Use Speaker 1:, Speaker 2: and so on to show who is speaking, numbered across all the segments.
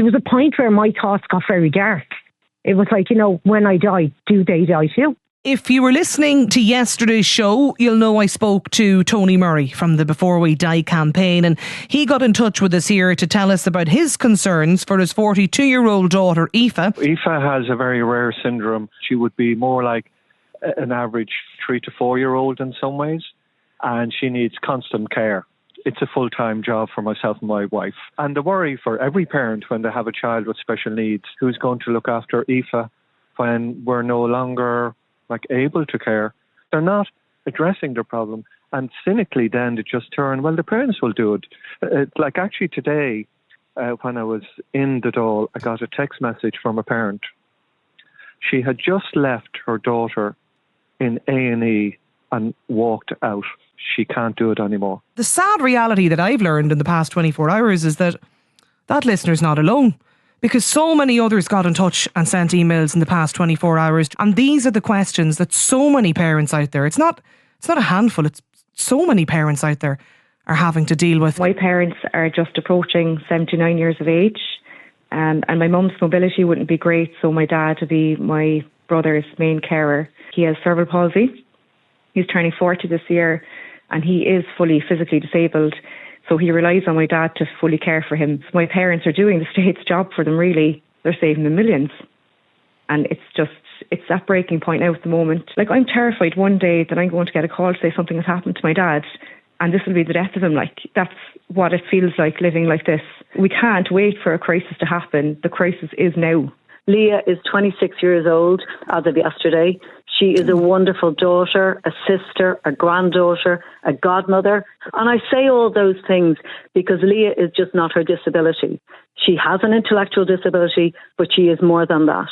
Speaker 1: There was a point where my thoughts got very dark. It was like, when I die, do they die too?
Speaker 2: If you were listening to yesterday's show, you'll know I spoke to Tony Murray from the Before We Die campaign, and he got in touch with us here to tell us about his concerns for his 42-year-old daughter, Aoife.
Speaker 3: Aoife has a very rare syndrome. She would be more like an average 3 to 4-year-old in some ways, and she needs constant care. It's a full-time job for myself and my wife. And the worry for every parent when they have a child with special needs, who's going to look after Aoife when we're no longer able to care. They're not addressing the problem, and cynically then they just turn, well, the parents will do it. Actually today, when I was in the Dáil, I got a text message from a parent. She had just left her daughter in A&E and walked out. She can't do it anymore.
Speaker 2: The sad reality that I've learned in the past 24 hours is that listener's not alone. Because so many others got in touch and sent emails in the past 24 hours. And these are the questions that so many parents out there, it's not a handful, it's so many parents out there are having to deal with.
Speaker 4: My parents are just approaching 79 years of age. And my mum's mobility wouldn't be great, so my dad would be my brother's main carer. He has cerebral palsy. He's turning 40 this year, and he is fully physically disabled. So he relies on my dad to fully care for him. So my parents are doing the state's job for them, really. They're saving them millions. And it's that breaking point now at the moment. I'm terrified one day that I'm going to get a call to say something has happened to my dad, and this will be the death of him. That's what it feels like living like this. We can't wait for a crisis to happen. The crisis is now.
Speaker 5: Leah is 26 years old as of yesterday. She is a wonderful daughter, a sister, a granddaughter, a godmother. And I say all those things because Leah is just not her disability. She has an intellectual disability, but she is more than that.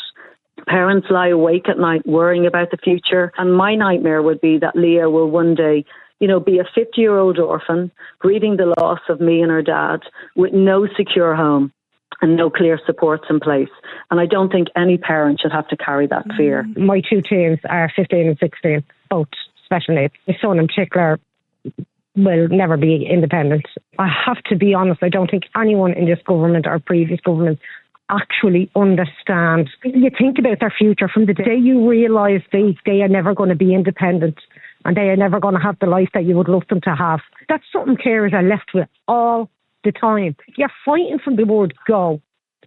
Speaker 5: Parents lie awake at night worrying about the future. And my nightmare would be that Leah will one day, be a 50-year-old orphan, grieving the loss of me and her dad, with no secure home and no clear supports in place. And I don't think any parent should have to carry that fear.
Speaker 1: My two teens are 15 and 16, both special needs. My son in particular will never be independent. I have to be honest, I don't think anyone in this government or previous government actually understand. You think about their future from the day you realise they are never going to be independent and they are never going to have the life that you would love them to have. That's something carers are left with all the time. You're fighting from the word go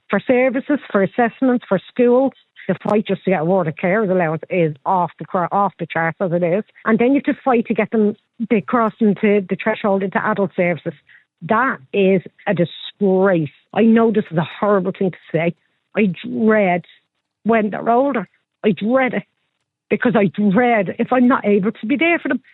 Speaker 1: for services, for assessments, for schools. The fight just to get a word of carers allowance is off the charts as it is. And then you have to fight to get them to cross into the threshold into adult services. That is a disgrace. I know this is a horrible thing to say. I dread when they're older. I dread it because I dread if I'm not able to be there for them.